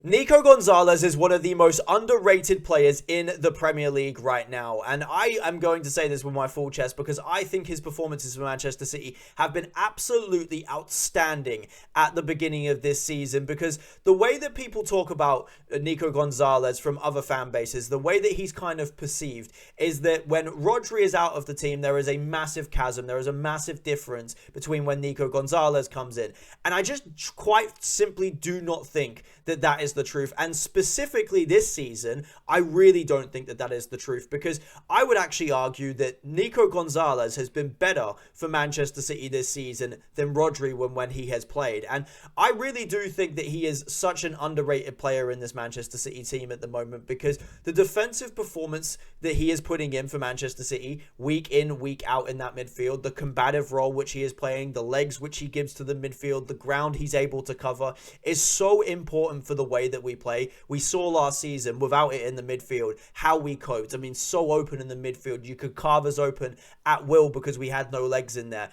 Nico Gonzalez is one of the most underrated players in the Premier League right now, and I am going to say this with my full chest because I think his performances for Manchester City have been absolutely outstanding at the beginning of this season, because the way that people talk about Nico Gonzalez from other fan bases, the way that he's kind of perceived is that when Rodri is out of the team, there is a massive chasm, there is a massive difference between when Nico Gonzalez comes in, and I just quite simply do not think that that is the truth. And specifically this season, I really don't think that that is the truth, because I would actually argue that Nico Gonzalez has been better for Manchester City this season than Rodri when he has played. And I really do think that he is such an underrated player in this Manchester City team at the moment, because the defensive performance that he is putting in for Manchester City week in, week out in that midfield, the combative role which he is playing, the legs which he gives to the midfield, the ground he's able to cover is so important for the way that we play. We saw last season, without it in the midfield, how we coped. I mean, so open in the midfield. You could carve us open at will because we had no legs in there.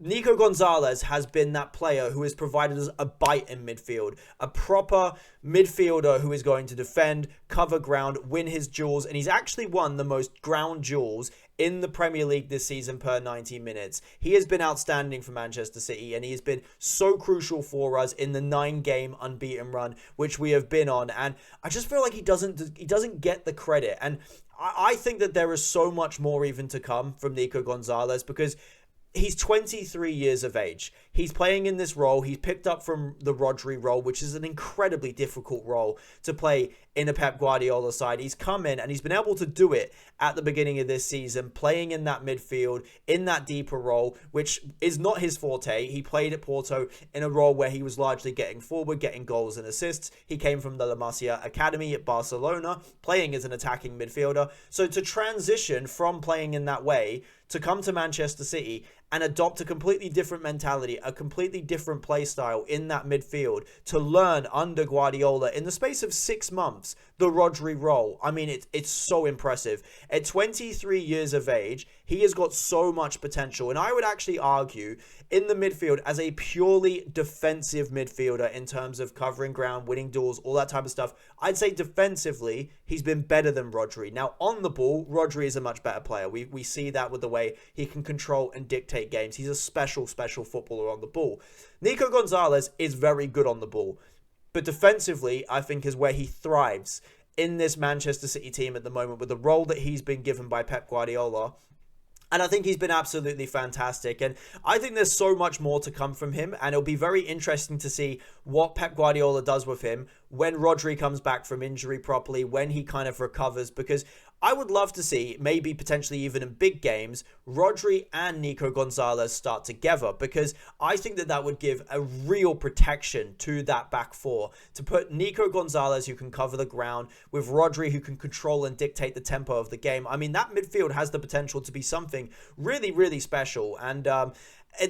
Nico Gonzalez has been that player who has provided us a bite in midfield, a proper midfielder who is going to defend, cover ground, win his duels, and he's actually won the most ground duels in the Premier League this season per 90 minutes. He has been outstanding for Manchester City, and he has been so crucial for us in the 9-game unbeaten run which we have been on. And I just feel like he doesn't get the credit, and I think that there is so much more even to come from Nico Gonzalez, because he's 23 years of age. He's playing in this role. He's picked up from the Rodri role, which is an incredibly difficult role to play in a Pep Guardiola side. He's come in and he's been able to do it at the beginning of this season, playing in that midfield, in that deeper role, which is not his forte. He played at Porto in a role where he was largely getting forward, getting goals and assists. He came from the La Masia Academy at Barcelona, playing as an attacking midfielder. So to transition from playing in that way to come to Manchester City and adopt a completely different mentality, a completely different play style in that midfield, to learn under Guardiola in the space of 6 months the Rodri role. I mean, it's so impressive. At 23 years of age, he has got so much potential. And I would actually argue in the midfield, as a purely defensive midfielder in terms of covering ground, winning duels, all that type of stuff, I'd say defensively, he's been better than Rodri. Now, on the ball, Rodri is a much better player. We see that with the way he can control and dictate games. He's a special footballer on the ball. Nico Gonzalez is very good on the ball, but defensively, I think, is where he thrives in this Manchester City team at the moment, with the role that he's been given by Pep Guardiola. And I think he's been absolutely fantastic. And I think there's so much more to come from him. And it'll be very interesting to see what Pep Guardiola does with him when Rodri comes back from injury properly, when he kind of recovers. Because I would love to see, maybe potentially even in big games, Rodri and Nico Gonzalez start together, because I think that that would give a real protection to that back four. To put Nico Gonzalez, who can cover the ground, with Rodri, who can control and dictate the tempo of the game. I mean, that midfield has the potential to be something really, really special. And at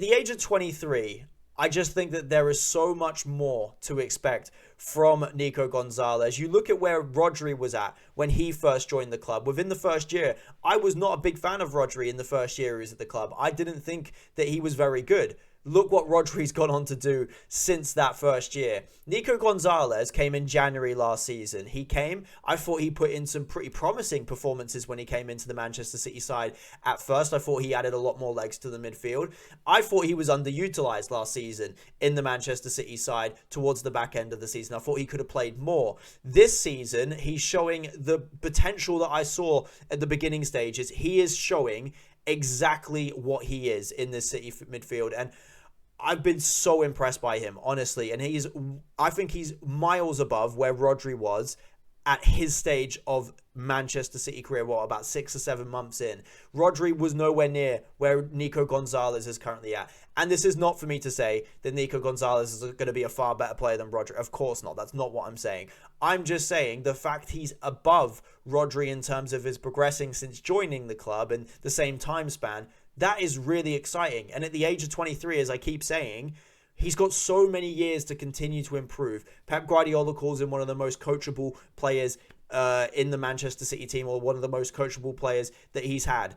the age of 23, I just think that there is so much more to expect from Nico Gonzalez. You look at where Rodri was at when he first joined the club. Within the first year, I was not a big fan of Rodri in the first year he was at the club. I didn't think that he was very good. Look what Rodri's gone on to do since that first year. Nico Gonzalez came in January last season. I thought he put in some pretty promising performances when he came into the Manchester City side. At first, I thought he added a lot more legs to the midfield. I thought he was underutilized last season in the Manchester City side towards the back end of the season. I thought he could have played more. This season, he's showing the potential that I saw at the beginning stages. He is showing exactly what he is in this City midfield, and I've been so impressed by him, honestly. And I think he's miles above where Rodri was at his stage of Manchester City career, about 6 or 7 months in. Rodri was nowhere near where Nico Gonzalez is currently at. And this is not for me to say that Nico Gonzalez is going to be a far better player than Rodri. Of course not. That's not what I'm saying. I'm just saying the fact he's above Rodri in terms of his progressing since joining the club and the same time span, that is really exciting. And at the age of 23, as I keep saying, he's got so many years to continue to improve. Pep Guardiola calls him one of the most coachable players in the Manchester City team, or one of the most coachable players that he's had,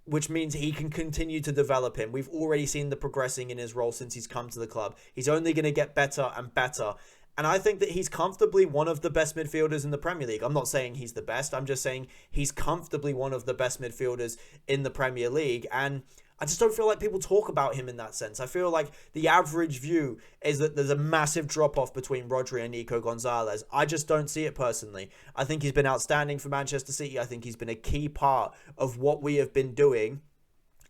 which means he can continue to develop him. We've already seen the progressing in his role since he's come to the club. He's only going to get better and better. And I think that he's comfortably one of the best midfielders in the Premier League. I'm not saying he's the best. I'm just saying he's comfortably one of the best midfielders in the Premier League. And I just don't feel like people talk about him in that sense. I feel like the average view is that there's a massive drop-off between Rodri and Nico Gonzalez. I just don't see it personally. I think he's been outstanding for Manchester City. I think he's been a key part of what we have been doing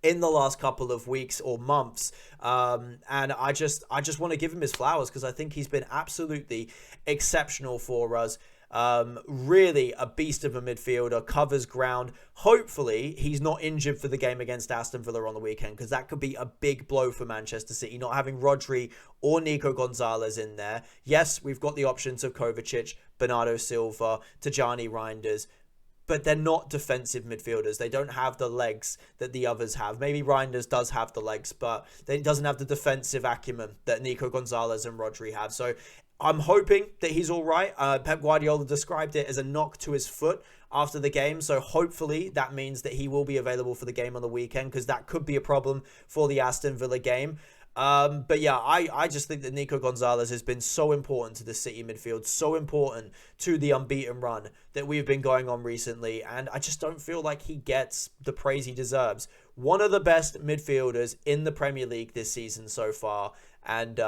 in the last couple of weeks or months, and I just want to give him his flowers because I think he's been absolutely exceptional for us. Really a beast of a midfielder, covers ground. Hopefully he's not injured for the game against Aston Villa on the weekend, because that could be a big blow for Manchester City, not having Rodri or Nico Gonzalez in there. Yes, we've got the options of Kovacic, Bernardo Silva, Tijani Reinders, but they're not defensive midfielders. They don't have the legs that the others have. Maybe Reinders does have the legs, but he doesn't have the defensive acumen that Nico Gonzalez and Rodri have. So I'm hoping that he's all right. Pep Guardiola described it as a knock to his foot after the game. So hopefully that means that he will be available for the game on the weekend, because that could be a problem for the Aston Villa game. But yeah, I just think that Nico Gonzalez has been so important to the City midfield, so important to the unbeaten run that we've been going on recently, and I just don't feel like he gets the praise he deserves. One of the best midfielders in the Premier League this season so far, and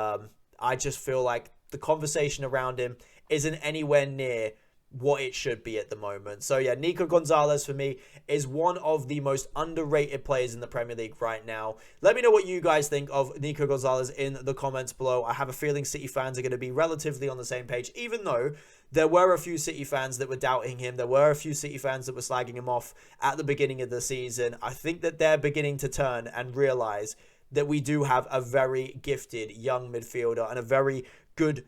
I just feel like the conversation around him isn't anywhere near what it should be at the moment. So yeah, Nico Gonzalez for me is one of the most underrated players in the Premier League right now. Let me know what you guys think of Nico Gonzalez in the comments below. I have a feeling City fans are going to be relatively on the same page, even though there were a few City fans that were doubting him. There were a few City fans that were slagging him off at the beginning of the season. I think that they're beginning to turn and realize that we do have a very gifted young midfielder and a very good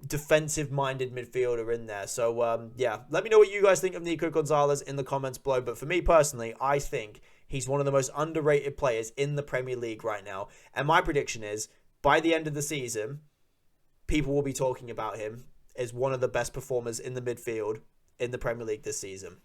defensive-minded midfielder in there. So, yeah, let me know what you guys think of Nico Gonzalez in the comments below. But for me personally, I think he's one of the most underrated players in the Premier League right now. And my prediction is, by the end of the season, people will be talking about him as one of the best performers in the midfield in the Premier League this season.